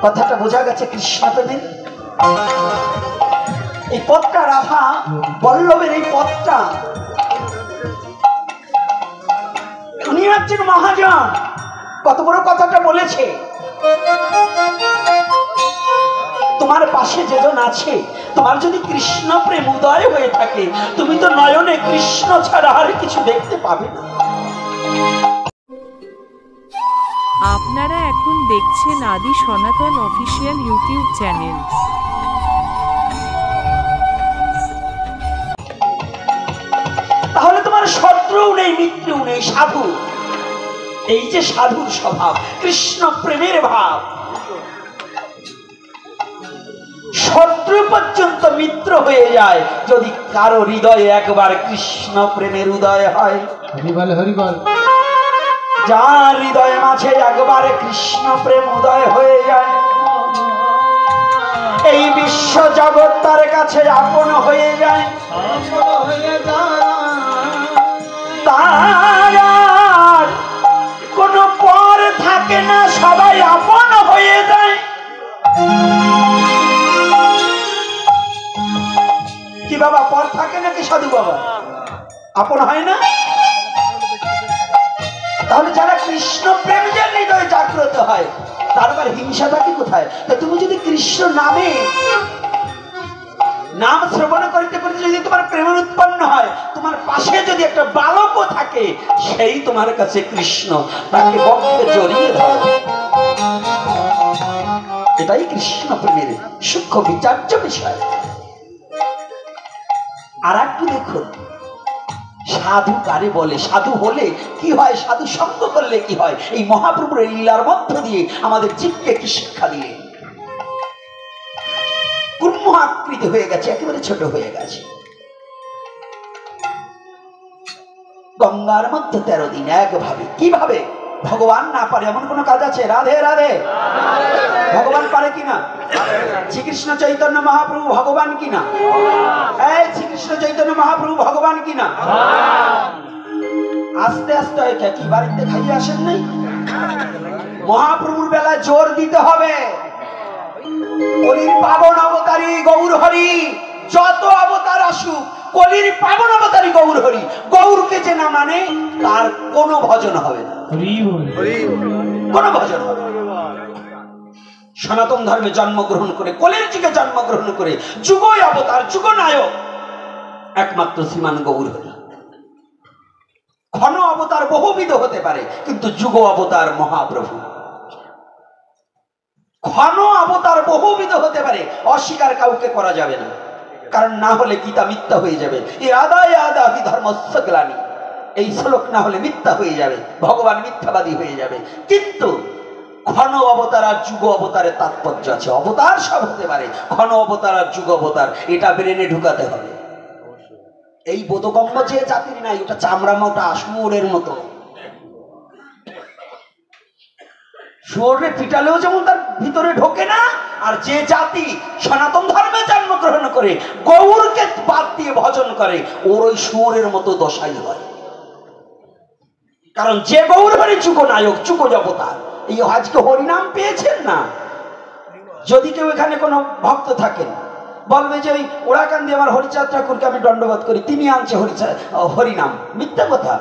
কথাটা বোঝা গেছে কৃষ্ণ প্রেমের। এই পথটা রাধা বল্লভের, এই পথটা উনি হচ্ছেন মহাজন। কত বড় কথাটা বলেছে, তোমার পাশে যেজন আছে, তোমার যদি কৃষ্ণ প্রেম উদয় হয়ে থাকে, তুমি তো নয়নে কৃষ্ণ ছাড়া আর কিছু দেখতে পাবে না। আপনারা এখন দেখছেন আদি সনাতন অফিসিয়াল ইউটিউব চ্যানেল। তাহলে তোমার শত্রুও নেই, মিত্রও নেই, সাধু। এই যে সাধুর স্বভাব, কৃষ্ণ প্রেমের ভাব, শত্রু পর্যন্ত মিত্র হয়ে যায় যদি কারো হৃদয়ে একবার কৃষ্ণ প্রেমের উদয় হয়। হরিবল হরিবল। যার হৃদয়ে মাঝে একবার কৃষ্ণ প্রেম উদয় হয়ে যায়, এই বিশ্ব জগৎ তার কাছে আপন হয়ে যায়। তার কোনো পর থাকে না, সবাই আপন হয়ে যায়। কি বাবা, পর থাকে নাকি সাধু বাবা? আপন হয় না? তাহলে যারা কৃষ্ণ প্রেম যে হৃদয়ে জাগ্রত হয়, তারপর হিংসা থাকে কোথায়? তা তুমি যদি কৃষ্ণ নামে নাম শ্রবণ করতে করতে যদি তোমার প্রেম উৎপন্ন হয়, তোমার পাশে যদি একটা বালকও থাকে, সেই তোমার কাছে কৃষ্ণ, তাকে বক্ষে জড়িয়ে ধরে। এটাই কৃষ্ণ প্রেমের সূক্ষ্ম বিচার্য বিষয়। আর একটু দেখুন, সাধু কারে বলে, সাধু হলে কি হয়, সাধু সঙ্গ করলে কি হয়, এই মহাপ্রভুর লীলার মধ্য দিয়ে আমাদের জীবকে কি শিক্ষা দিলেন। কুর্ম আকৃতি হয়ে গেছে, একেবারে ছোট হয়ে গেছে। গঙ্গার মধ্যে 13 দিন একভাবে, কিভাবে? ভগবান না পারে এমন কোন কাজ আছে? রাধে রাধে। ভগবান পারে কিনা? শ্রীকৃষ্ণ চৈতন্য মহাপ্রভু ভগবান কিনা? এই শ্রীকৃষ্ণ চৈতন্য মহাপ্রভু ভগবান কিনা? আস্তে আস্তে হয়, কি বাড়িতে খাইয়ে আসেন নাই? মহাপ্রভুর বেলায় জোর দিতে হবে। কলির পাবন অবতারী গৌর হরি, যত অবতার আসুক, কলির পাবন অবতারী গৌর হরি। গৌরকে যে না মানে, তার কোনো ভজন হবে না, কোনো ভজন হবে না। সনাতন ধর্মে জন্মগ্রহণ করে, কলির যুগে জন্মগ্রহণ করে, যুগ অবতার, যুগ নায়ক একমাত্র শ্রীমান গৌর হরি। ঘন অবতার বহুবিধ হতে পারে, কিন্তু যুগ অবতার মহাপ্রভু। ঘন অবতার বহুবিধ হতে পারে, অস্বীকার কাউকে করা যাবে না, কারণ না হলে গীতা মিথ্যা হয়ে যাবে। এই আদায় আদাহি ধর্মস্য গ্লানি, এই শ্লোক না হলে মিথ্যা হয়ে যাবে, ভগবান মিথ্যাবাদী হয়ে যাবে। কিন্তু ঘন অবতার আর যুগ অবতারের তাৎপর্য আছে। অবতার সব হতে পারে, ঘন অবতার আর যুগ অবতার, এটা ব্রেনে ঢুকাতে হবে। এই বোধগম্য যে জাতির নাই, ওটা চামড়া মোটা শুয়োরের মতো। শুয়োরে পিটালেও যেমন তার ভিতরে ঢোকে না, আর যে জাতি সনাতন ধর্মে জন্মগ্রহণ করে গৌরকে বাদ দিয়ে ভজন করে, ওর ওই শুয়োরের মতো দশাই হয়। কারণ যে গৌর হরি যুগ নায়ক, যুগ অবতার। এই আজকে হরিনাম পেয়েছেন না, যদি কেউ এখানে কোনো ভক্ত থাকেন, বলবে যে ওই ওরাকান দিয়ে আমার হরিচাঁদ ঠাকুরকে আমি দণ্ডবোধ করি, তিনি আনছে হরিনাম, মিথ্যা কথা।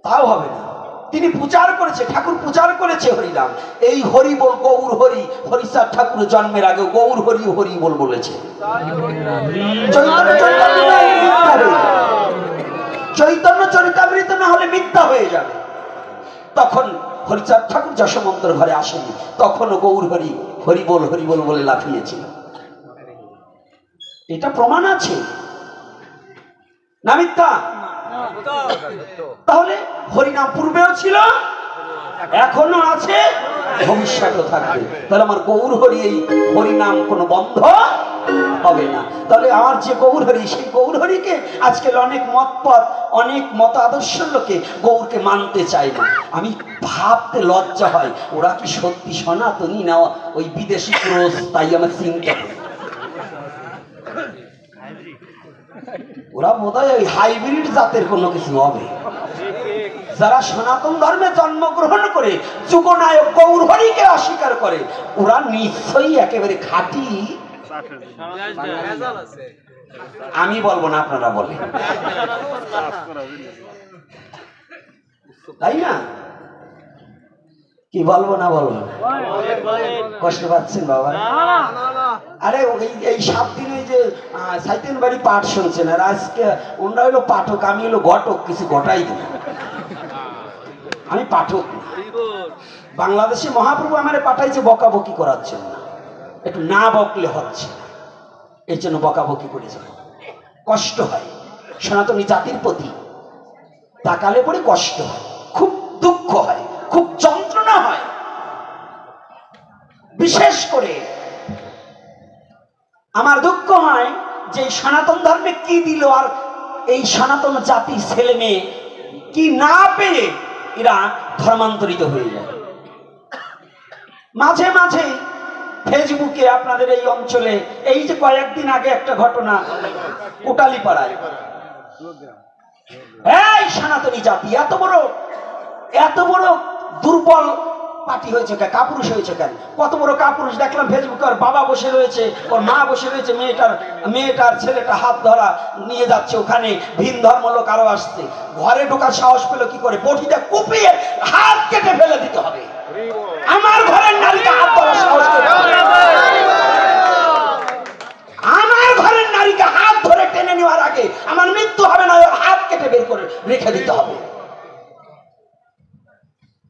তাও হবে না। তিনি প্রচার করেছে, ঠাকুর প্রচার করেছে হরিনাম। এই হরি বল গৌর হরি, হরিচাঁদ ঠাকুর জন্মের আগে গৌর হরি হরি বল বলেছে। চৈতন্য চরিতামৃত না হলে মিথ্যা হয়ে যাবে। তখন হরিচাঁদ ঠাকুর যশোমন্তর ঘরে আসেনি, তখনও গৌর হরি হরিবল বলে লাফিয়েছিল। এটা প্রমাণ আছে না মিথ্যা? তাহলে হরিনাম পূর্বেও ছিল, এখনো আছে, ভবিষ্যতেও থাকবে। তাহলে আমার গৌর হরি, এই হরিনাম কোনো বন্ধ হবে না। তাহলে আমার যে গৌর হরি, সেই গৌর হরিকে আজকাল অনেক মতপথ, অনেক মত আদর্শ লোকে গৌরকে মানতে চায় না। আমি ভাবতে লজ্জা হয়, ওরা কি সত্যি সনাতনী না ওই বিদেশি ক্রোশ? তাই আমার চিন্তা, ওরা বোধহয় ওই হাইব্রিড জাতের কোনো কিছু হবে। যারা সনাতন ধর্মে জন্মগ্রহণ করে যুগনায়ক গৌরহরিকে অস্বীকার করে ওরা নিশ্চয়ই একেবারে খাঁটি। আমি বলবো না, আপনারা বলেন, তাই না? কি বলবো না বলবো? কষ্ট পাচ্ছেন বাবা? আরে এই 7 দিন ওই যে সাইতেন বাড়ি পাঠ শুনছেন, আর আজকে ওনারা হলো পাঠক, আমি হলো ঘটক, কিছু ঘটাই দিই। আমি পাঠক। বাংলাদেশে মহাপ্রভু আমারে পাঠাইছে বকাবকি করার জন্য, একটু না বকলে হচ্ছে, এই জন্য বকাবকি করেছে। কষ্ট হয় সনাতনী জাতির প্রতি, তাকালে পরে কষ্ট হয়, খুব দুঃখ হয়, খুব যন্ত্রণা হয়। বিশেষ করে আমার দুঃখ হয় যে সনাতন ধর্মে কি দিল, আর এই সনাতন জাতির ছেলে মেয়ে কি না পেয়ে এরা ধর্মান্তরিত হয়ে যায়। মাঝে মাঝে ফেসবুকে আপনাদের এই অঞ্চলে এই যে কয়েকদিন আগে একটা ঘটনা, কোটালীপাড়ায় এই সনাতনী জাতি এত বড় দুর্বল পার্টি হয়েছে কেন, কাপুরুষ হয়েছে কেন? কত বড় কাপুরুষ দেখলাম ফেসবুকে, ওর বাবা বসে রয়েছে, ওর মা বসে রয়েছে, মেয়েটার ছেলেটা হাত ধরা নিয়ে যাচ্ছে, ওখানে ভিন ধর্ম লোক আরো আসছে। ঘরে ঢোকার সাহস পেল কি করে? বটিটা কুপিয়ে হাত কেটে ফেলে দিতে হবে। আমার ঘরের নারীকে হাত ধরার সাহস পেল, আমার ঘরের নারীকে হাত ধরে টেনে নেওয়ার আগে আমার মৃত্যু হবে না, ওর হাত কেটে বের করে রেখে দিতে হবে।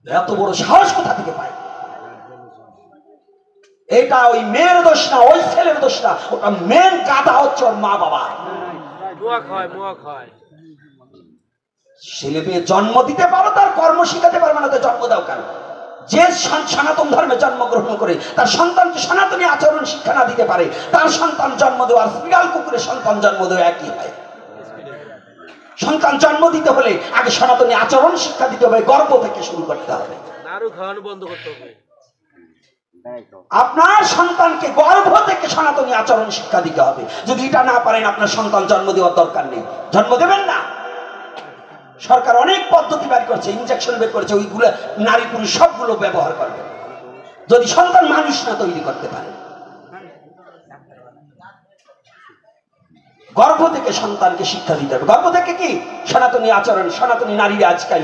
এত বড় সাহস কোথা থেকে পায়? এটা ওই মেয়ের দোষ না, ওই ছেলের দোষ না, ওটা মেন গাধা হচ্ছে ওর মা বাবা। ছেলে মেয়ে জন্ম দিতে পারো, তার কর্ম শিখাতে পারবে না, তো জন্ম দাও কেন? যে সনাতন ধর্মে জন্মগ্রহণ করে তার সন্তানকে সনাতনী আচরণ শিক্ষা না দিতে পারে, তার সন্তান জন্ম দেওয়া আর বিড়াল কুকুরের সন্তান জন্ম দেওয়া একই হয়। সন্তান জন্ম দিতে হলে আগে সনাতনী আচরণ শিক্ষা দিতে হবে, গর্ভ থেকে শুরু করতে হবে। আপনার সন্তানকে গর্ভ থেকে সনাতনী আচরণ শিক্ষা দিতে হবে। যদি এটা না পারেন, আপনার সন্তান জন্ম দেওয়ার দরকার নেই, জন্ম দেবেন না। সরকার অনেক পদ্ধতি বের করছে, ইনজেকশন বের করেছে, ওইগুলো নারী পুরুষ সবগুলো ব্যবহার করবে যদি সন্তান মানুষ না তৈরি করতে পারে। গর্ভ থেকে সন্তানকে শিক্ষা দিতে হবে। গর্ভ থেকে কি? সনাতনী আচরণ। সনাতনী নারীরা আজকাল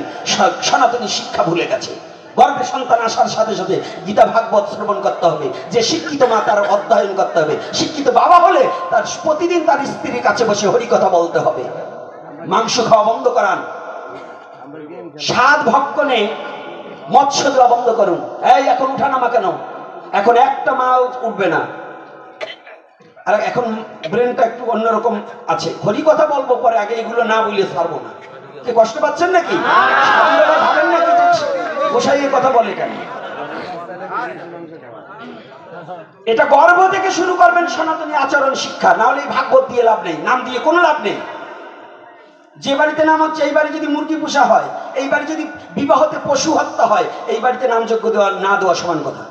সনাতনী শিক্ষা ভুলে গেছে। গর্ভে সন্তান আসার সাথে সাথে গীতা ভাগবত শ্রবণ করতে হবে। যে শিক্ষিত মা তার অধ্যয়ন করতে হবে। শিক্ষিত বাবা হলে তার প্রতিদিন তার স্ত্রীর কাছে বসে হরি কথা বলতে হবে। মাংস খাওয়া বন্ধ করান, স্বাদ ভক্ষণে মৎস্য দেওয়া বন্ধ করুন। এই এখন উঠানামা কেন? এখন একটা মা উঠবে না, আর এখন ব্রেনটা একটু অন্যরকম আছে। হরি কথা বলবো পরে, আগে এগুলো না বলে ছাড়বো না। কি কষ্ট পাচ্ছেন নাকি? ভাবেন নাকি গোসাইয়ের কথা বলে কেন? এটা গর্ভ থেকে শুরু করবেন সনাতনী আচরণ শিক্ষা, না হলে ভাগবত দিয়ে লাভ নেই, নাম দিয়ে কোনো লাভ নেই। যে বাড়িতে নাম হচ্ছে, এই বাড়ি যদি মুরগি পোষা হয়, এই বাড়ি যদি বিবাহতে পশু হত্যা হয়, এই বাড়িতে নামযজ্ঞ দেওয়া না দেওয়া সমান কথা।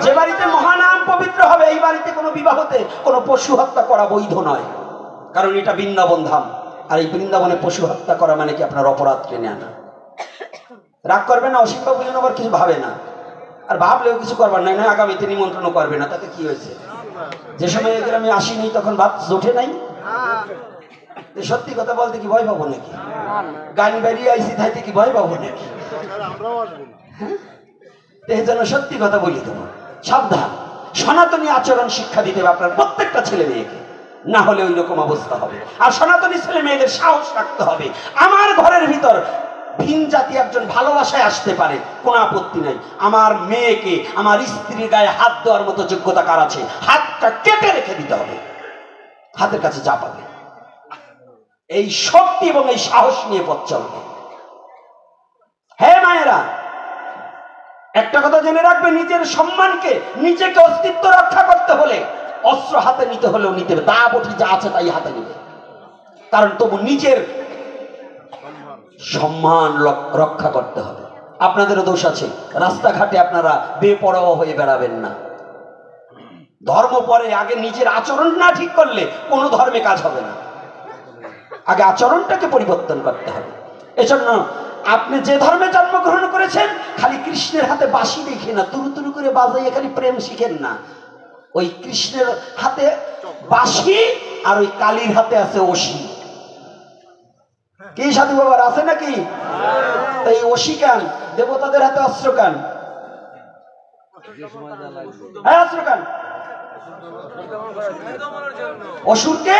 যে বাড়িতে মহানাম পবিত্র হবে, এই বাড়িতে কোনো বিবাহতে কোনো পশু হত্যা করা বৈধ নয়, কারণ এটা বৃন্দাবন ধাম। আর এই বৃন্দাবনে পশু হত্যা করা মানে কি আপনার অপরাধ টেনে আনা। রাগ করবে না, অসীম বাবু যেন আবার কিছু ভাবে না, আর ভাবলেও কিছু করবার নাই, না আগামীতে নিমন্ত্রণ করবে না, তাতে কি হয়েছে? যে সময় আমি আসিনি তখন ভাত জোটে নাই। সত্যি কথা বলতে কি ভয় পাবো নাকি? গান বেরিয়ে আইসি থাইতে কি ভয় পাবো নাকি? এই জন্য সত্যি কথা বলি দেবো, সাবধান। সনাতনী আচরণ শিক্ষা দিতে হবে আপনার প্রত্যেকটা ছেলে মেয়েকে, না হলে ওই রকম অবস্থা হবে। আর সনাতনী ছেলে মেয়েদের সাহস রাখতে হবে। আমার ঘরের ভিতর ভিন জাতি একজন ভালোবাসায় আসতে পারে, কোনো আপত্তি নাই। আমার মেয়েকে আমার স্ত্রীর গায়ে হাত দেওয়ার মতো যোগ্যতা কার আছে? হাতটা কেটে রেখে দিতে হবে, হাতের কাছে যা পাবে। এই শক্তি এবং এই সাহস নিয়ে পথ চলবে। হে মায়েরা, একটা কথা জেনে রাখবে, নিজের সম্মানকে, নিজেকে অস্তিত্ব রক্ষা করতে হলে অস্ত্র হাতে নিতে হলেও নিতে হবে, দা বটি যা আছে তাই হাতে নিবে। কারণ তবু নিজের সম্মান রক্ষা করতে হবে। আপনাদেরও দোষ আছে, রাস্তাঘাটে আপনারা বেপরোয়া হয়ে বেড়াবেন না। ধর্ম পরে, আগে নিজের আচরণ না ঠিক করলে কোনো ধর্মে কাজ হবে না। আগে আচরণটাকে পরিবর্তন করতে হবে। এজন্য আপনি যে ধর্মে জন্মগ্রহণ করেছেন খালি কৃষ্ণের হাতে বাঁশি দেখে না, তুরু তুরু করে বাজাইয়ে খালি প্রেম শিখেন না। ওই কৃষ্ণের হাতে বাঁশি আর ওই কালীর হাতে আছে অসি। কি সাধু বাবার আছে নাকি? এই অসি কান, দেবতাদের হাতে অস্ত্র কান, হ্যাঁ অস্ত্র কান, অসুরকে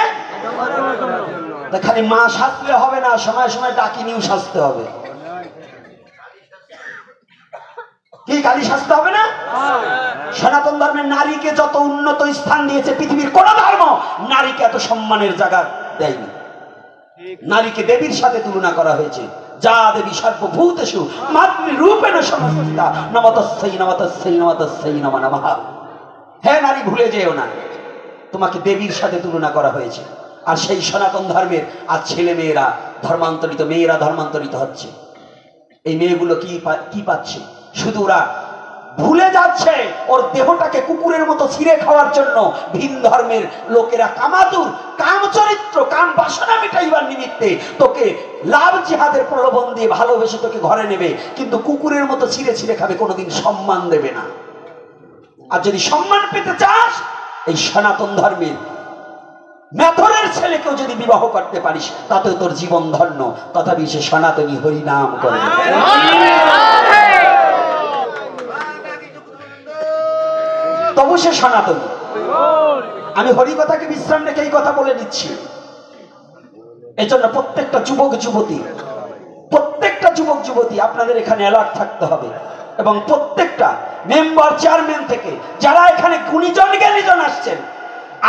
খালি মা সাজলে হবে না, সময় সময় ডাকিনিও সাজতে হবে। কি খালি সাজতে হবে না? সনাতন ধর্মের নারীকে যত উন্নত স্থান দিয়েছে পৃথিবীর কোন ধর্ম নারীকে এত সম্মানের জায়গা দেয়নি। নারীকে দেবীর সাথে তুলনা করা হয়েছে। যা দেবী সর্বভূতেষু মাতৃরূপেণ সংস্থিতা নমতস্যৈ নমতস্যৈ নমতস্যৈ নমো নমঃ। হ্যাঁ নারী ভুলে যেও না, তোমাকে দেবীর সাথে তুলনা করা হয়েছে। আর সেই সনাতন ধর্মের আজ ছেলে মেয়েরা ধর্মান্তরিত, মেয়েরা ধর্মান্তরিত হচ্ছে। এই মেয়েগুলো কি পাচ্ছে? শুধু ওরা ভুলে যাচ্ছে ওর দেহটাকে কুকুরের মতো ছিঁড়ে খাওয়ার জন্য ভিন ধর্মের লোকেরা কামাতুর কাম চরিত্র কাম বাসনা মেটাইবার নিমিত্তে তোকে লাভ জিহাদের প্রলোভন দিয়ে ভালোবেসে তোকে ঘরে নেবে, কিন্তু কুকুরের মতো ছিঁড়ে ছিঁড়ে খাবে, কোনোদিন সম্মান দেবে না। আর যদি সম্মান পেতে চাস এই সনাতন ধর্মের মেথরের ছেলেকেও যদি বিবাহ করতে পারিস তাতেও তোর জীবন ধন্য। তথাপি সে সনাতনী হরিনাম করে। তবু সে সনাতনী। আমি হরিকথাকে বিশ্রাম রেখে এই কথা বলে দিচ্ছি। এই জন্য প্রত্যেকটা যুবক যুবতী আপনাদের এখানে অ্যালার্ট থাকতে হবে। এবং প্রত্যেকটা মেম্বার চেয়ারম্যান থেকে যারা এখানে গুণীজন জ্ঞানীজন আসছেন,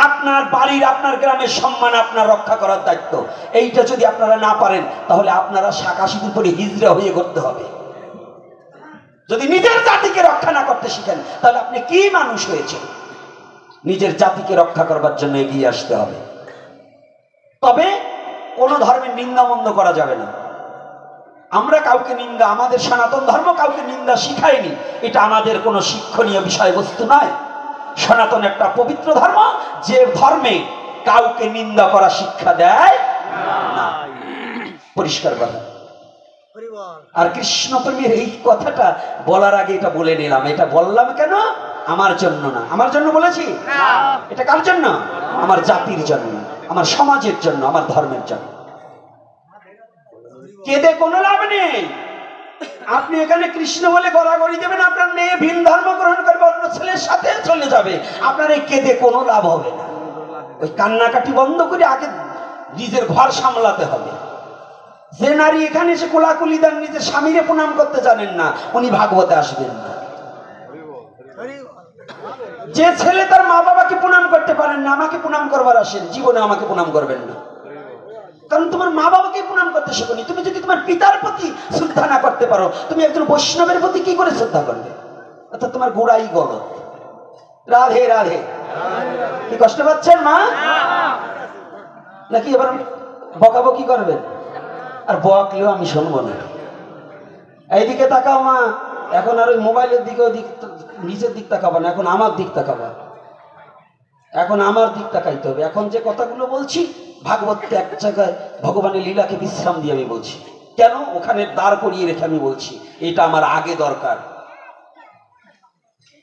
আপনার বাড়ির আপনার গ্রামের সম্মান আপনার রক্ষা করার দায়িত্ব। এইটা যদি আপনারা না পারেন তাহলে আপনারা শাখা সিঁদুর পরে হিজড়া হয়ে করতে হবে। যদি নিজের জাতিকে রক্ষা না করতে শিখেন তাহলে আপনি কি মানুষ হয়েছে? নিজের জাতিকে রক্ষা করবার জন্য এগিয়ে আসতে হবে। তবে কোন ধর্মের নিন্দা মন্দ করা যাবে না। আমরা কাউকে নিন্দা, আমাদের সনাতন ধর্ম কাউকে নিন্দা শিখায়নি, এটা আমাদের কোনো শিক্ষণীয় বিষয়বস্তু নয়। সনাতন একটা পবিত্র ধর্ম, যে ধর্মে কাউকে নিন্দা করা শিক্ষা দেয় না। পরিষ্কার কথা। আর কৃষ্ণ প্রেমের এই কথাটা বলার আগে এটা বলে নিলাম। এটা বললাম কেন? আমার জন্য না। আমার জন্য বলেছি? এটা কার জন্য? আমার জাতির জন্য, আমার সমাজের জন্য, আমার ধর্মের জন্য। কেঁদে কোনো লাভ নেই। আপনি এখানে কৃষ্ণ বলে গড়াগড়ি দেবেন, আপনার মেয়ে ভিন ধর্ম গ্রহণ করবে, অন্য ছেলের সাথে চলে যাবে, আপনার এই কেঁদে কোনো লাভ হবে না। ওই কান্নাকাটি বন্ধ করে আগে নিজের ঘর সামলাতে হবে। যে নারী এখানে এসে কোলাকুলি দেন, নিজের স্বামীরে প্রণাম করতে জানেন না, উনি ভাগবতে আসবেন না। যে ছেলে তার মা বাবাকে প্রণাম করতে পারেন না, আমাকে প্রণাম করবার আসেন, জীবনে আমাকে প্রণাম করবেন না। কারণ তোমার মা বাবাকে প্রণাম করতে শেখনি। তুমি যদি তোমার পিতার প্রতি শ্রদ্ধা না করতে পারো, তুমি একজন বৈষ্ণবের প্রতি কি করে শ্রদ্ধা করবে? অর্থাৎ তোমার গোড়াই গলত। রাধে রাধে। কি কষ্ট পাচ্ছেন মা? নাকি এবার বকাবকি করবেন? আর বকলেও আমি শুনবো না। এইদিকে তাকাও মা, এখন আর ওই মোবাইলের দিকে নিজের দিক তাকাবা না, এখন আমার দিক তাকাবা। এখন আমার দিক তাকাইতে হবে। এখন যে কথাগুলো বলছি ভাগবত এক জায়গায় ভগবানের লীলাকে বিশ্রাম দিয়ে আমি বলছি। কেন? ওখানে দাঁড় করিয়ে রেখে আমি বলছি এটা আমার আগে দরকার।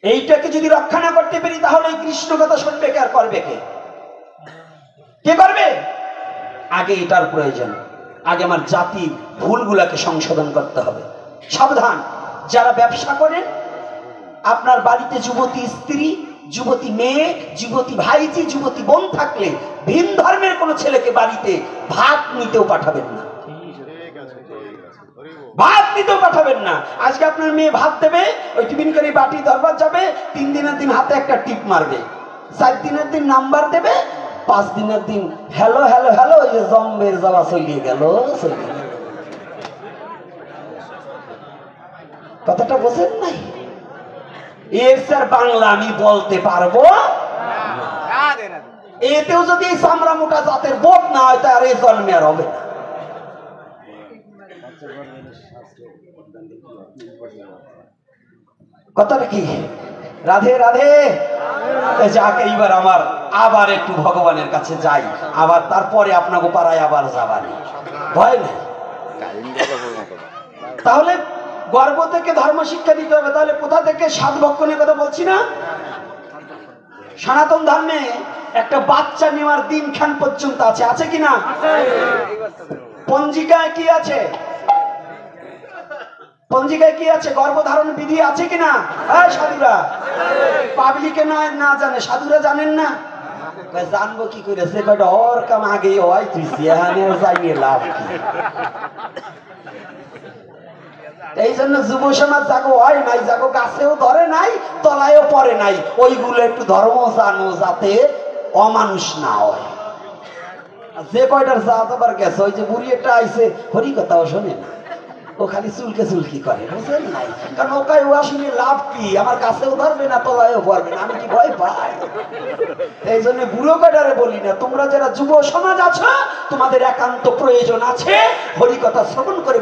এইটাকে যদি রক্ষা না করতে পারি তাহলে এই কৃষ্ণ কথা শুনবে কে আর করবে কে? কে করবে? আগে এটার প্রয়োজন। আগে আমার জাতির ভুলগুলাকে সংশোধন করতে হবে। সাবধান, যারা ব্যবসা করেন, আপনার বাড়িতে যুবতী স্ত্রী, যুবতী মেয়ে, যুবতী ভাইজি, যুবতী বোন থাকলে ভিন ধর্মের কোন ছেলেকে বাড়িতে ভাত নিতেও পাঠাবেন না। ভাত নিতেও পাঠাবেন না। আজকে আপনার মেয়ে ভাত দেবে, ওই টিফিন করে বাটি দরবার যাবে, 3 দিনের দিন হাতে একটা টিপ মারবে, 4 দিনের দিন নাম্বার দেবে, 5 দিনের দিন হ্যালো হ্যালো হ্যালো, ওই যে জম্বের যাওয়া চলিয়ে গেল। কথাটা বোঝেন নাই? এর স্যার বাংলা আমি বলতে পারবো। এতেও যদি এই চামড়া মোটা জাতের বোধ না হয় তার এই জন্মে আর হবে না। কথাটা কি? রাধে রাধে। যাক, এইবার আমার আবার একটু ভগবানের কাছে যাই, আবার তারপরে আপনাকে পাড়ায় আবার যাবার ভয় নাই। তাহলে গর্ভ থেকে ধর্ম শিক্ষা দিতে হবে। তাহলে কোথা থেকে সাত ভক্ষণের কথা বলছি না? সনাতন ধর্মে একটা বাচ্চা নেওয়ার দিনক্ষণ পর্যন্ত আছে, আছে কিনা? পঞ্জিকায় কি আছে? পঞ্জিকায় কি আছে? গর্ভধারণ বিধি আছে কিনা? হ্যাঁ সাধুরা, পাবলিকে নয় না জানে, সাধুরা জানেন না? জানবো কি করে? সে কয়টা ওর কাম আগে হয়, তুই যাইয়ে লাভ কি? এই জন্য যুব সমাজ যাগো হয় নাই, যাগো গাছেও ধরে নাই, তলায়ও পড়ে নাই, ওইগুলো একটু ধর্ম জানো যাতে অমানুষ না হয়। যে কয়টার জাত আবার গেছে, ওই যে বুড়ি একটা আইছে হরি কথাও শোনে না, ও খালি চুলকে চুলকি করে, বুঝলেন নাই? কারণ ওকাই ও আসলে লাভ কি? আমার কাছেও ধরবে না, তলায়ও পড়বে না, আমি কি ভয় পাই? এই জন্য বুড়ো কয়টারে বলি না, তোমরা যারা যুব সমাজ আছো, তোমাদের একান্ত প্রয়োজন আছে হরিকথা শ্রবণ করে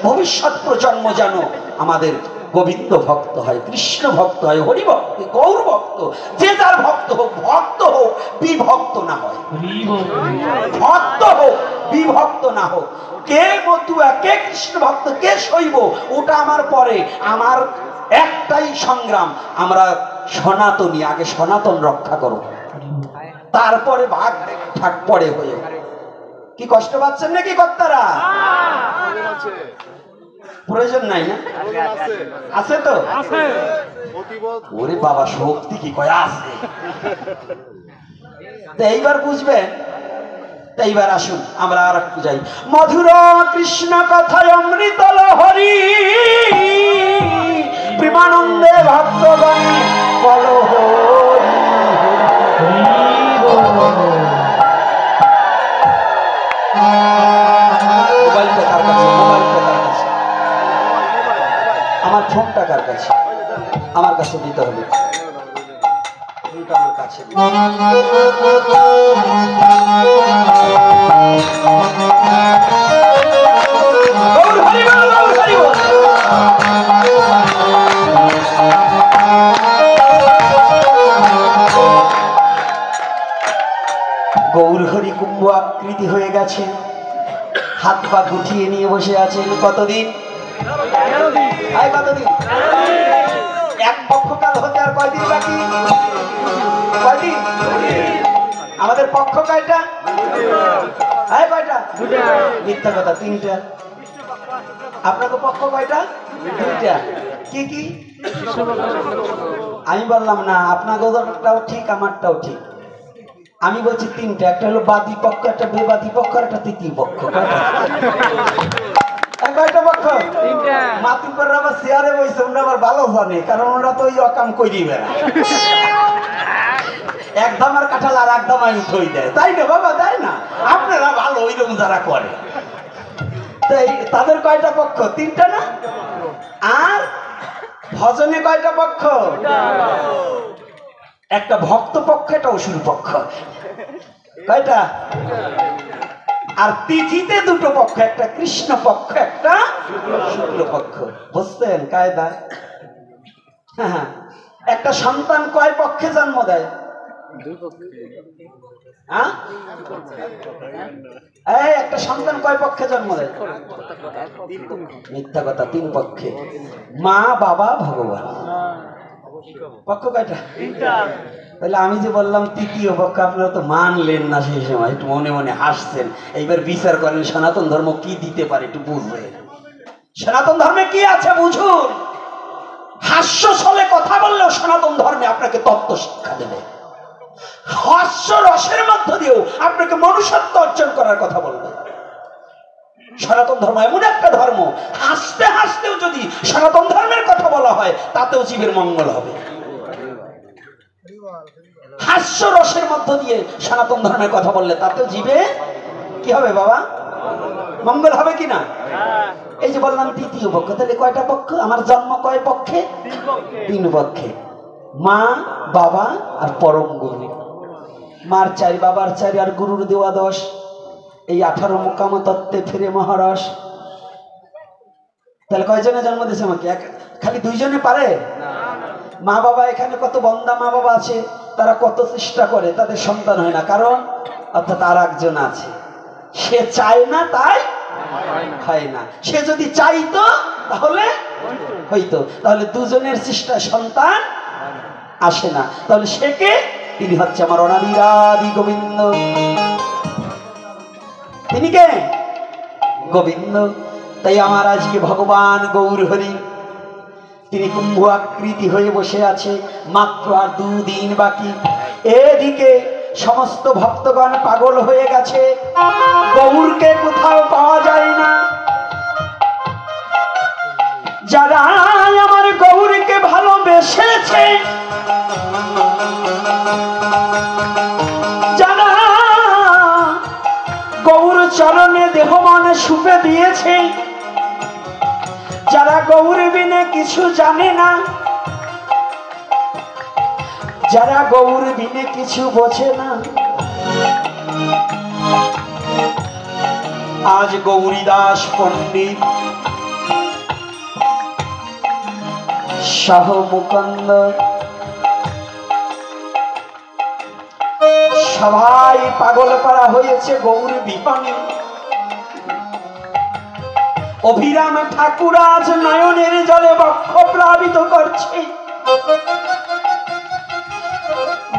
ভবিষ্যৎ প্রজন্ম যেন আমাদের গোবিন্দ ভক্ত হয়, কৃষ্ণ ভক্ত হয়, হরি ভক্ত, গৌর ভক্ত, যে যার ভক্ত হোক, ভক্ত হোক, বিভক্ত না হয়, ভক্ত হোক, বিভক্ত না হোক। কে মতুয়া, কে কৃষ্ণ ভক্ত, কে শৈব, ওটা আমার পরে। আমার একটাই সংগ্রাম, আমরা সনাতনী, আগে সনাতন রক্ষা করো, তারপরে ভাগ ঠাক পরে হয়ে। কি কষ্ট পাচ্ছেন নাকি কর্তারা? প্রয়োজন নাই না? আছে তো? ওরে বাবা, শক্তি কি কয় আছে। এইবার বুঝবেন। এইবার আসুন আমরা আর একটু যাই। মধুর কৃষ্ণ কথায় অমৃত লহরী, প্রেমানন্দে ভক্তগণ বল মোবাইলটা কার কাছে? মোবাইলটা কার কাছে? আমার ফোনটা কার কাছে? আমার কাছে দিতে হবে। আমার কাছে গৌর হরি কুম্ভ আকৃতি হয়ে গেছে, হাত পা গুটিয়ে নিয়ে বসে আছেন। কতদিন? কতদিন? এক পক্ষকাল হতে আর কয়দিন বাকি? কয়দিন? আমাদের পক্ষ কয়টা? কয়টা? মিথ্যা কথা, তিনটা। আপনাকে পক্ষ কয়টা? দুইটা। কি কি? আমি বললাম না, আপনাকেও ঠিক, আমারটাও ঠিক। আমি বলছি তিনটা। একটা হলো বাদী পক্ষ, একটা বেবাদী পক্ষ, আর একটা তৃতীয় পক্ষ। কয়টা পক্ষ? মাতুব্বররা আবার চেয়ারে বসে, ওরা আবার ভালো জানে, কারণ ওরা তো ওই অকাম করি বেড়া, এক ধামার কাঁঠাল আর এক ধামায় উঠই দেয়, তাই না বাবা? তাই না? আপনারা ভালো ওইরকম যারা করে, তাই তাদের কয়টা পক্ষ? তিনটা না? আর ভজনে কয়টা পক্ষ? একটা ভক্ত পক্ষ, একটা অসুর পক্ষ। কয়টা? আর তিথিতে দুটো পক্ষ, একটা কৃষ্ণ পক্ষ, একটা শুক্ল পক্ষ। বুঝতেন কায়দা? হ্যাঁ। একটা সন্তান কয় পক্ষে জন্ম দেয়? একটা সন্তান কয় পক্ষে জন্ম দেয়? মিথ্যা কথা, তিন পক্ষে। মা, বাবা, ভগবান। পক্ষ কয়টা? তাহলে আমি যে বললাম তৃতীয় পক্ষ, আপনারা তো মানলেন না সেই সময়, একটু মনে মনে হাসছেন। এইবার বিচার করেন সনাতন ধর্ম কি দিতে পারে, একটু বুঝবেন। সনাতন ধর্মে কি আছে বুঝুন। হাস্য ছলে কথা বললেও সনাতন ধর্মে আপনাকে তত্ত্ব শিক্ষা দেবে। হাস্য রসের মধ্য দিয়েও আপনাকে মনুষ্যত্ব অর্জন করার কথা বলবে। সনাতন ধর্ম এমন একটা ধর্ম, হাসতে হাসতেও যদি সনাতন ধর্মের কথা বলা হয়, তাতেও জীবের মঙ্গল হবে। হাস্য রসের মধ্য দিয়ে সনাতন ধর্মের কথা বললে তাতেও জীবে কি হবে বাবা? মঙ্গল হবে কিনা? এই যে বললাম তৃতীয় পক্ষ, তাহলে কয়টা পক্ষ? আমার জন্ম কয় পক্ষে? তিন পক্ষে। মা, বাবা আর পরম গুরু। মার 4, বাবার 4, আর গুরুর দেওয়া 10। এই 18 মোকাম তত্ত্বে ফিরে মহারস। তাহলে কয়জনে জন্ম দিয়েছে আমাকে? খালি 2 জনে পারে? মা বাবা এখানে কত বন্দা মা বাবা আছে, তারা কত চেষ্টা করে, তাদের সন্তান হয় না, কারণ অর্থাৎ আর একজন আছে, সে চায় না, তাই হয় না। সে যদি চাইতো তাহলে হইতো, তাহলে দুজনের সৃষ্টা সন্তান আসে না। তাহলে সে কে? তিনি হচ্ছে আমার অনাদিরাদি গোবিন্দ। তিনি কে? গোবিন্দ। তাই আমার আজকে ভগবান গৌর হরি তিনি কুম্ভ আকৃতি হয়ে বসে আছে। মাত্র আর 2 দিন বাকি। এদিকে সমস্ত ভক্তগণ পাগল হয়ে গেছে, গৌরকে কোথাও পাওয়া যায় না। যারা আমার গৌরকে ভালোবেসেছে, যারা গৌর চরণে দেহ মনে সুপে দিয়েছে, যারা গৌর বিনে কিছু জানে না, যারা গৌর বিনে কিছু বোঝে না, আজ গৌরীদাস পণ্ডিত শাহ মুকুন্দ সবাই পাগল পাড়া হয়েছে গৌর বিপানে। অভিরাম ঠাকুর আজ নয়নের জলে বক্ষ প্লাবিত করছে।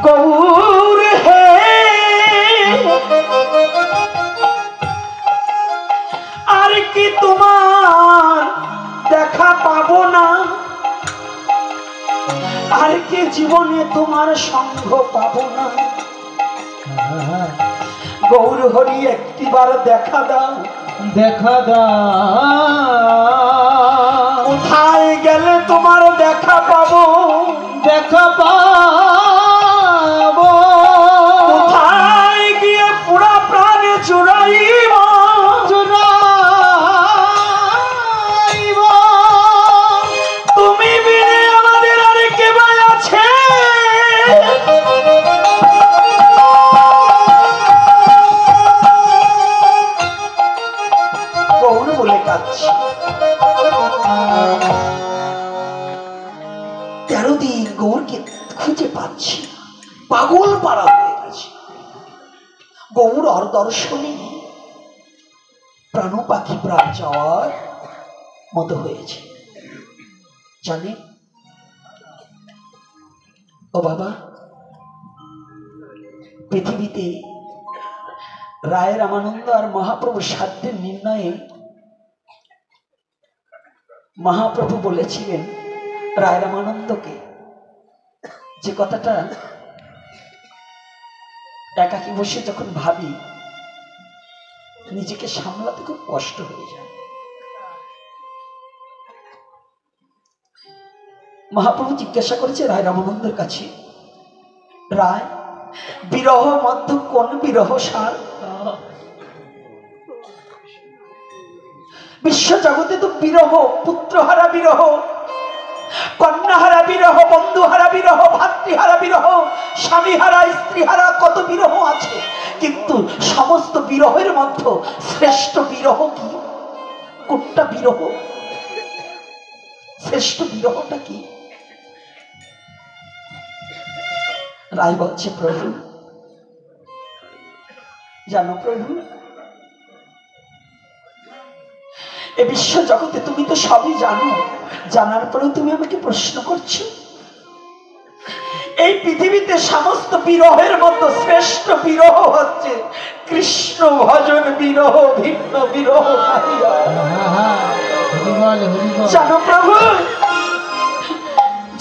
গৌর হে, আর কি তোমার দেখা পাবো না, আর কি জীবনে তোমার সঙ্গ পাবো না। গৌর হরি একটিবার দেখা দাও, দেখা দাও। কোথায় গেলে তোমার দেখা পাবো, দেখা পাবো। কোথায় গিয়ে পুরা প্রাণে চুরাইব, চুরাইব। তুমি বিনে আমাদের আর কে বা আছে। গৌর বলে কাঁদছি। 13 দিন গৌরকে খুঁজে পাচ্ছি, পাগল পাড়া হয়ে গেছে। গৌর আর দর্শনে প্রাণ পাখি প্রাণ যাওয়ার মতো হয়েছে। জানে ও বাবা, পৃথিবীতে রায় রামানন্দ আর মহাপ্রভু সাধ্যের নির্ণয়ে মহাপ্রভু বলেছিলেন রায় রামানন্দকে যে কথাটা একাকী বসে যখন ভাবি নিজেকে সামলাতে খুব কষ্ট হয়ে যায়। মহাপ্রভু জিজ্ঞাসা করেছে রায় রামানন্দের কাছে, রায় বিরহ মধ্য কোন বিরহ সার? বিশ্ব জগতে তো বিরহ, পুত্রহারা বিরহ, কন্যাহারা বিরহ, বন্ধুহারা বিরহ, ভাতৃহারা বিরহ, স্বামীহারা স্ত্রীহারা কত বিরহ আছে। কিন্তু সমস্ত বিরহের মধ্যে শ্রেষ্ঠ বিরহ কি? কোনটা বিরহ? শ্রেষ্ঠ বিরহটা কি? রায় বলছে, প্রভু জানো প্রভু, এ বিশ্ব জগতে তুমি তো সবই জানো, জানার পরেও তুমি আমাকে প্রশ্ন করছো। এই পৃথিবীতে সমস্ত বিরহের মধ্যে শ্রেষ্ঠ বিরহ হচ্ছে কৃষ্ণ ভজন বিরহ, ভিন্ন বিরহ নাই। জানো প্রভু,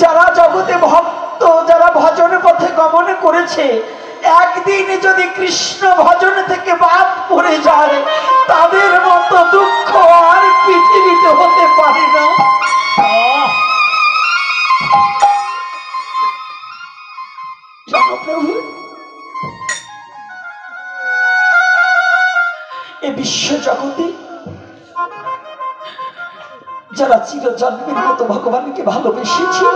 যারা জগতে ভক্ত, যারা ভজন পথে গমন করেছে, একদিন যদি কৃষ্ণ ভজন থেকে বাদ পড়ে যায়, তাদের মতো দুঃখ আর পৃথিবীতে হতে পারে না। জানো প্রভু, এ বিশ্ব জগতে যারা চিরজন্মের মতো ভগবানকে ভালোবেসেছে,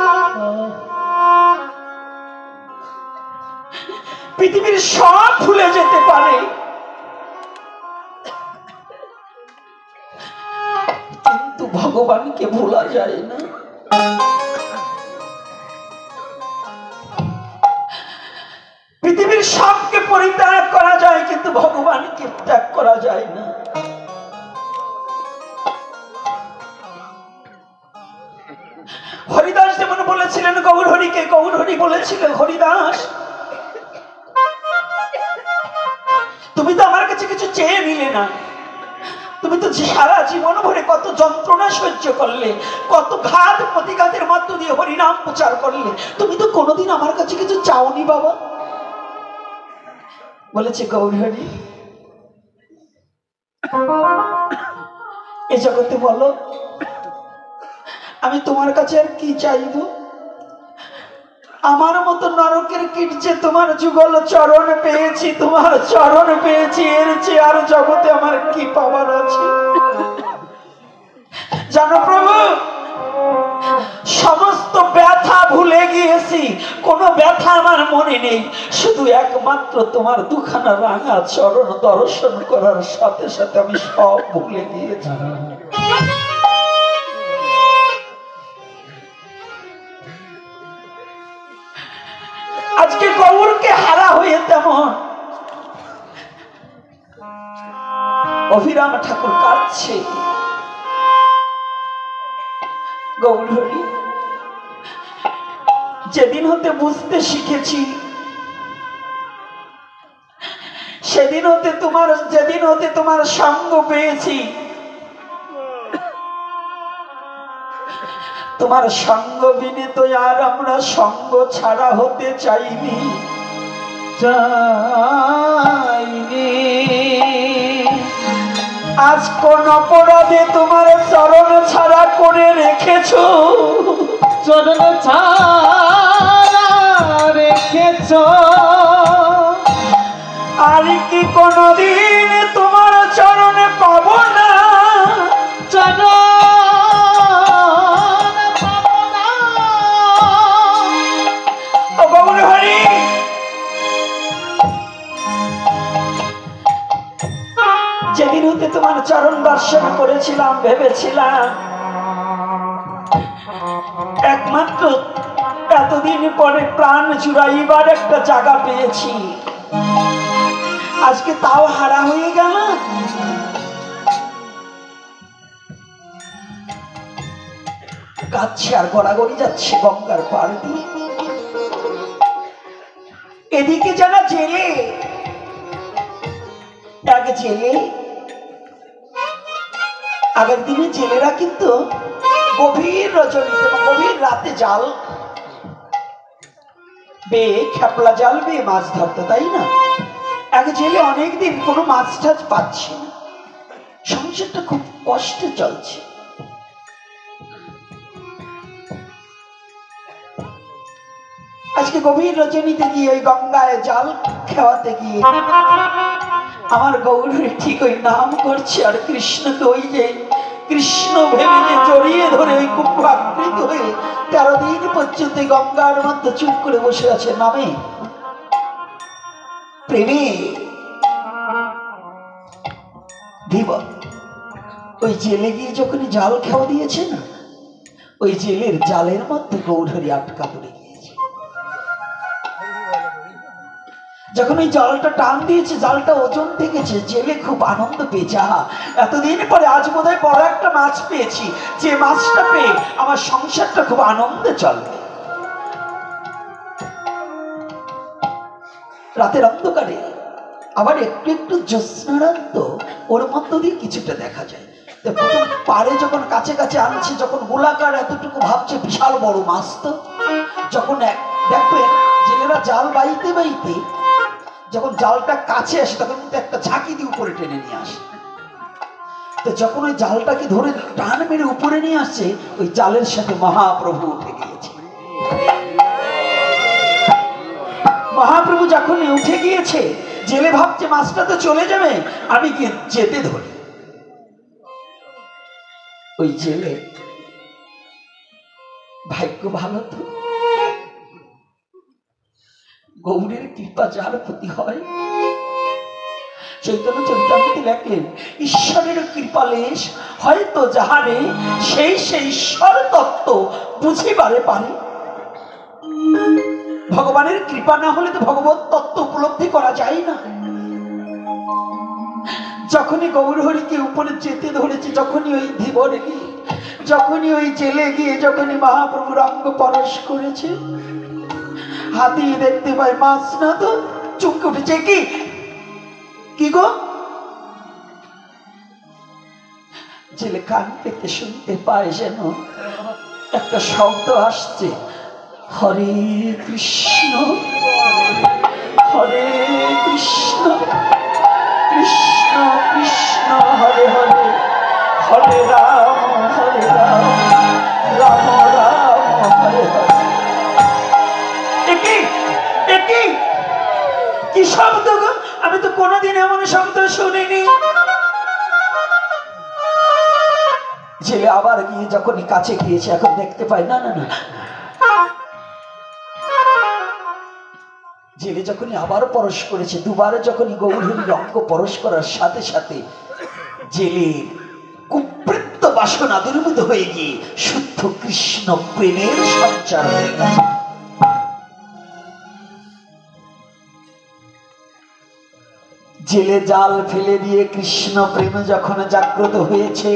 পৃথিবীর সব ভুলে যেতে পারে, কিন্তু ভগবানকে ভোলা যায় না। পৃথিবীর সবকে পরিত্যাগ করা যায়, কিন্তু ভগবানকে ত্যাগ করা যায় না। গৌরহরিকে গৌরহরি বলেছিল, হরিদাস তুমি তো আমার কাছে কিছু চেয়ে নিলে না, তুমি তো সারা জীবন ভরে কত যন্ত্রণা সহ্য করলে, কত ঘাত প্রতিঘাতের মধ্য দিয়ে হরিনাম প্রচার করলে, তুমি তো কোনোদিন আমার কাছে কিছু চাওনি বাবা। বলেছে গৌরহরি এ জগতে বলো আমি তোমার কাছে আর কি চাইব? আমার মতো নরকের কীট যে তোমার যুগল চরণ পেয়েছি, তোমার চরণ পেয়েছি, এর চেয়ে আর জগতে আমার কি পাবার আছে? জানো প্রভু, সমস্ত ব্যথা ভুলে গিয়েছি, কোনো ব্যথা আমার মনে নেই, শুধু একমাত্র তোমার দুখানা রাঙা চরণ দর্শন করার সাথে সাথে আমি সব ভুলে গিয়েছি। আজকে গৌরকে হারা হয়ে তেমন অভিরাম ঠাকুর কাঁদছে। গৌরহরি যেদিন হতে বুঝতে শিখেছি, সেদিন হতে যেদিন হতে তোমার সঙ্গ পেয়েছি, তোমার সঙ্গ বিনে তো আর আমরা সঙ্গ ছাড়া হতে চাইনি। আজ কোন অপরাধে তোমার চরণ ছাড়া করে রেখেছ, চরণ ছাড়া রেখেছ, আর কি কোনদিন তোমার চরণে পাবো না? চরণ গৌরহরি যেদিন হতে তোমার চরণ দর্শন করেছিলাম, ভেবেছিলাম একমাত্র এতদিন পরে প্রাণ জুড়াইবার একটা জায়গা পেয়েছি, আজকে তাও হারা হয়ে গেল। কাঁদছে আর গড়াগড়ি যাচ্ছে গঙ্গার পাড় দিয়ে। এদিকে যারা জেলে, এক জেলে, আগের দিনে জেলেরা কিন্তু গভীর রজনীতে গভীর রাতে জাল বেয়ে, খেপলা জাল বেয়ে মাছ ধরতো, তাই না? এক জেলে অনেকদিন কোনো মাছ টাছ পাচ্ছে না, সংসারটা খুব কষ্টে চলছে। আজকে গভীর রজনীতে গিয়ে ওই গঙ্গায় জাল খেওয়াতে গিয়ে আমার গৌরী ঠিক ওই নাম করছে, আর কৃষ্ণকে ওই যে কৃষ্ণ ভেবে যে জড়িয়ে ধরে ওই কুম্ভাকৃত হয়ে 13 দিন পর্যন্ত গঙ্গার মধ্যে চুপ করে বসে আছে নামে প্রেমে ধীব। ওই জেলে গিয়ে যখন জাল খেওয়া দিয়েছে না, ওই জেলের জালের মধ্যে গৌরহরি আটকা পড়ে গিয়েছে। যখন ওই জালটা টান দিয়েছে, জালটা ওজন থেকেছে, জেলে খুব আনন্দ পেয়েছে, আহা এতদিন পরে আজ বোধহয় বড় একটা মাছ পেয়েছি, যে মাছটা পেয়ে আমার সংসারটা খুব আনন্দে চলবে। রাতের অন্ধকারে আবার একটু একটু জ্যোৎস্নারান্ত ওর মধ্য দিয়ে কিছুটা দেখা যায়। তো প্রথম পাড়ে যখন কাছে কাছে আনছে, যখন গোলাকার এতটুকু ভাবছে বিশাল বড় মাছ, তো যখন দেখবে জেলেরা জাল বাইতে বাইতে যখন জালটা কাছে আসে, তখন কিন্তু একটা ঝাঁকি দিয়ে উপরে টেনে নিয়ে আসে। তো যখন ওই জালটাকে ধরে টান মেরে উপরে নিয়ে আসছে, ওই জালের সাথে মহাপ্রভু উঠে গিয়েছে। মহাপ্রভু যখন উঠে গিয়েছে, জেলে ভাবছে মাছটা তো চলে যাবে, আমি গিয়ে যেতে ধরি। ওই জেলে ভাগ্য ভালো তো, গৌরের কৃপা যার প্রতি হয়। চৈতন্য চরিতামৃতে লেখলেন, ঈশ্বরের কৃপালেশ হয়তো যাহারে, সেই ঈশ্বর তত্ত্ব বুঝিবারে পারে। ভগবানের কৃপা না হলে তো ভগবত তত্ত্ব উপলব্ধি করা যায় না। যখনই গৌরহরিকে উপরে যেতে ধরেছে, যখনই ওই ধীবরে যখনই ওই জেলে গিয়ে যখনই মহাপ্রভুর অঙ্গ পরশ করেছে, হাতি দেখতে পাই মাছ না তো চুপকে উঠেছে। কি কি গো? জেলে কান পেতে শুনতে পায় যেন একটা শব্দ আসছে, হরে কৃষ্ণ হরে কৃষ্ণ কৃষ্ণ কৃষ্ণ হরে হরে, হরে রাম রাম রাম হরে হরে। কি শব্দ গো? আমি তো কোনোদিন এমন শব্দ শুনিনি। জেলে আবার গিয়ে যখনই কাছে গিয়েছে, এখন দেখতে পাই না না না, জেলে যখনই আবার পরশ করেছে, দুবারে যখনই গৌরহরির অঙ্গ পরশ করার সাথে সাথে জেলে কুবৃত্ত বাসনা দুর্বৃত হয়ে গিয়ে শুদ্ধ কৃষ্ণ প্রেমের সঞ্চার হয়ে গেছে। জেলে জাল ফেলে দিয়ে কৃষ্ণ প্রেমে যখন জাগ্রত হয়েছে,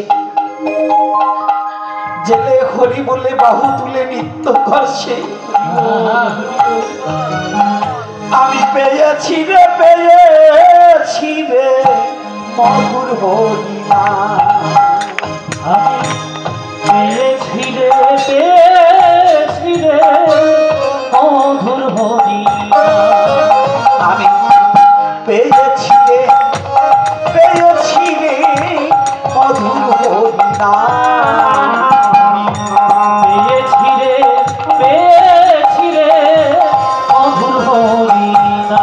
জেলে হরি বলে বাহু তুলে নৃত্য করছে, আমি পেয়েছি রে মধুর হরিনা, পেয়েছি রে মধুর হরিনা, আমি পেয়েছি রে মধুর হরিনা, পেয়েছি রে মধুর হরিনা।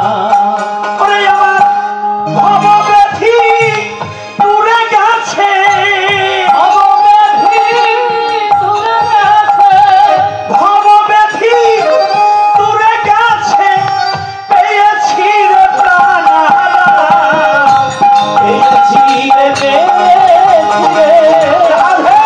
ওরে আমার ভবব্যাধি দূরে গেছে, ভবব্যাধি দূরে গেছে, পেয়েছি রে প্রাণহারা, পেয়েছি রে রাধে।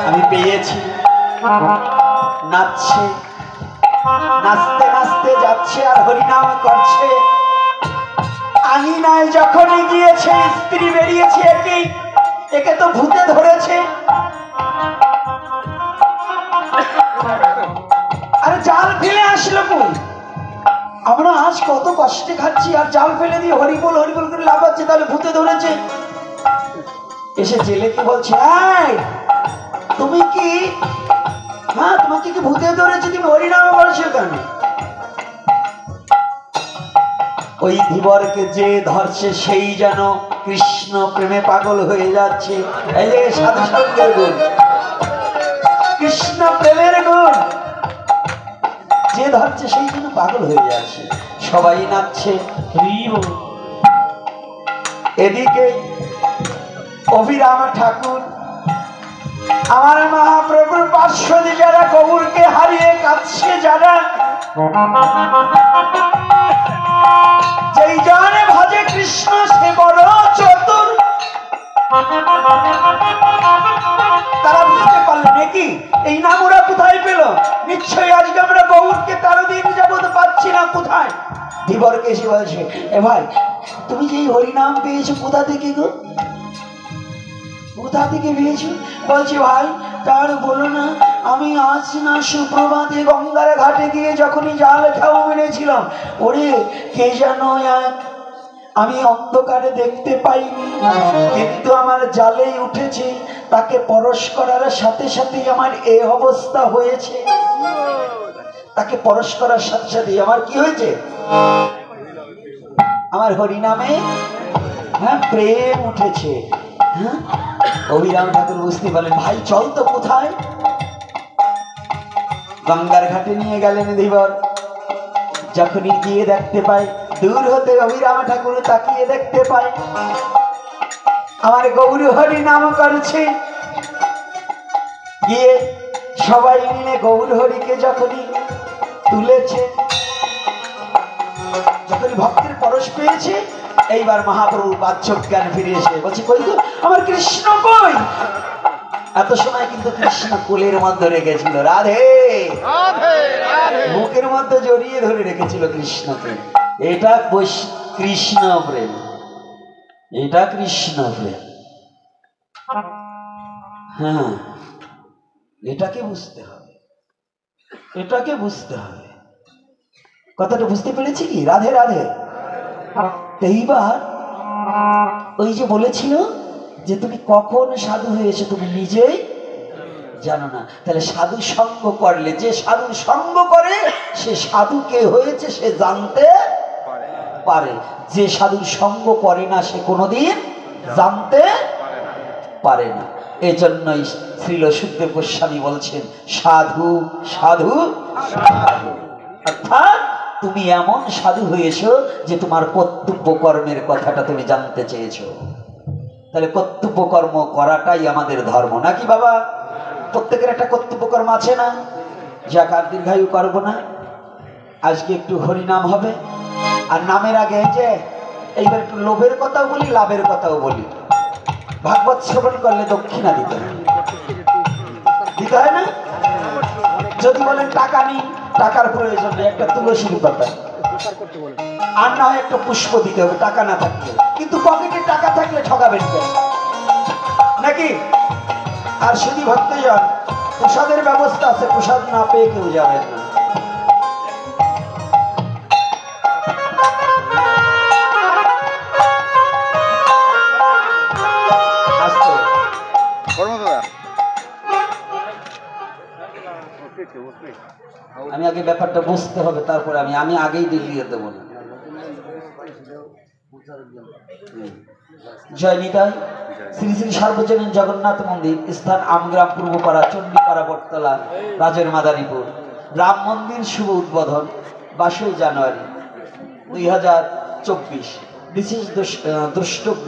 আমি পেয়েছি। নাচছে, নাচতে নাচতে যাচ্ছে আর হরিনাম করছে। আঙিনায় যখনই গিয়েছে, স্ত্রী বেরিয়েছে, একে তো ভূতে ধরেছে। আরে জাল ফেলে আসলো কই? আমরা আজ কত কষ্টে খাচ্ছি, আর জাল ফেলে দিয়ে হরিবল করে লাফাচ্ছে, তাহলে ভূতে ধরেছে। এসে জেলেকে বলছে, তুমি কি, হ্যাঁ তোমাকে কি ভূতে ধরেছে? তুমি হরিনাম বলছো কেন? ওই ধীবরকে যে ধরছে সেই যেন কৃষ্ণ প্রেমে পাগল হয়ে যাচ্ছে। এই যে সাধু সঙ্গের গুণ, কৃষ্ণ প্রেমের গুণ, যে ধরছে সেই যেন পাগল হয়ে যাচ্ছে। সবাই নাচছে। এদিকে অভিরাম ঠাকুর, আমার মহাপ্রভুর পার্শ্বদে যারা গৌরকে হারিয়ে কাঁদছে, যারা যেই জানে ভাজে কৃষ্ণ সে বড় চতুর, তারা বুঝতে পারলো নাকি এই নাম ওরা কোথায় পেল? নিশ্চয়ই আজকে আমরা গৌরকে 13 দিন যাবত পাচ্ছি না, কোথায়? ধীবরকে এসে বলছে, এ ভাই তুমি যে হরিনাম পেয়েছো কোথা থেকে গো? কোথা থেকে পেয়েছো? বলছি ভাই তার বলো না, আমি আজ না সুপ্রভাতে গঙ্গার ঘাটে গিয়ে যখনই জাল খাও মেরেছিলাম, ওরে কে যেন আমি অন্ধকারে দেখতে পাইনি, কিন্তু আমার জালেই উঠেছে, তাকে পরশ করার সাথে সাথেই আমার এই অবস্থা হয়েছে। তাকে পরশ করার সাথে সাথেই আমার কি হয়েছে? আমার হরিনামে প্রেম উঠেছে। অভিরাম ঠাকুর বুঝতে পারলেন, ভাই চল তো কোথায়? গঙ্গার ঘাটে নিয়ে গেলেন ধীবর। যখনই গিয়ে দেখতে পায়, দূর হতে অভিরাম ঠাকুর তাকিয়ে দেখতে পায় আমার গৌর হরি নাম করছে। গিয়ে সবাই মিলে গৌর হরিকে যখনই তুলেছে, যখনই ভক্তের পরশ পেয়েছে, এইবার মহাপ্রভু বাচ্চক জ্ঞান ফিরে এসে বলছে, কই গো আমার কৃষ্ণ কই? এত সময় কিন্তু কৃষ্ণ কোলের মধ্যে রেখেছিল রাধে, বুকের মধ্যে জড়িয়ে ধরে রেখেছিল কৃষ্ণকে। এটা কৃষ্ণ প্রেম, এটা কৃষ্ণ প্রেম। হ্যাঁ, এটাকে বুঝতে হবে, এটাকে বুঝতে হবে। কথাটা বুঝতে পেরেছি কি? রাধে রাধে। এইবার ওই যে বলেছিল যে তুমি কখন সাধু হয়েছে তুমি নিজেই জানো না। তাহলে সাধু সঙ্গ করলে, যে সাধুর সঙ্গ করে সে সাধু কে হয়েছে সে জানতে পারে। যে সাধুর সঙ্গ করে না সে কোনোদিন জানতে পারে না। এজন্যই শ্রীল সুখদেব গোস্বামী বলছেন সাধু সাধু সাধু। অর্থাৎ তুমি এমন সাধু হয়েছো যে তোমার কর্তব্য কর্মের কথাটা তুমি জানতে চেয়েছো। তাহলে কর্তব্য কর্ম করাটাই আমাদের ধর্ম, নাকি বাবা? প্রত্যেকের একটা কর্তব্য কর্ম আছে না? যাক, আর দীর্ঘায়ু করবো না। আজকে একটু হরিনাম হবে, আর নামের আগে যে এইবার একটু লোভের কথাও বলি, লাভের কথাও বলি। ভাগবত শ্রবণ করলে দক্ষিণা দিতে হয়, দিতে হয় না? যদি বলেন টাকা নেই, টাকার প্রয়োজন নেই, একটা তুলসীর পাতা আর না হয় একটা পুষ্প দিতে হবে টাকা না থাকলে। কিন্তু পকেটে টাকা থাকলে ঠকাবেন কেন, নাকি? আর শুধু ভক্তজন, প্রসাদের ব্যবস্থা আছে, প্রসাদ না পেয়ে কেউ যাবেন না। আমি আগে ব্যাপারটা বুঝতে হবে, তারপরে আমি আগেই দিয়ে দেবো না। জয় নিতাই। শ্রী শ্রী সার্বজনীন জগন্নাথ মন্দির, স্থান আমগ্রাম, পূর্বপাড়া, চণ্ডীপাড়া, বটতলা, রাজের মাদারীপুর। রাম মন্দির শুভ উদ্বোধন 22 জানুয়ারি 2024। বিশেষ দ্রষ্টব্য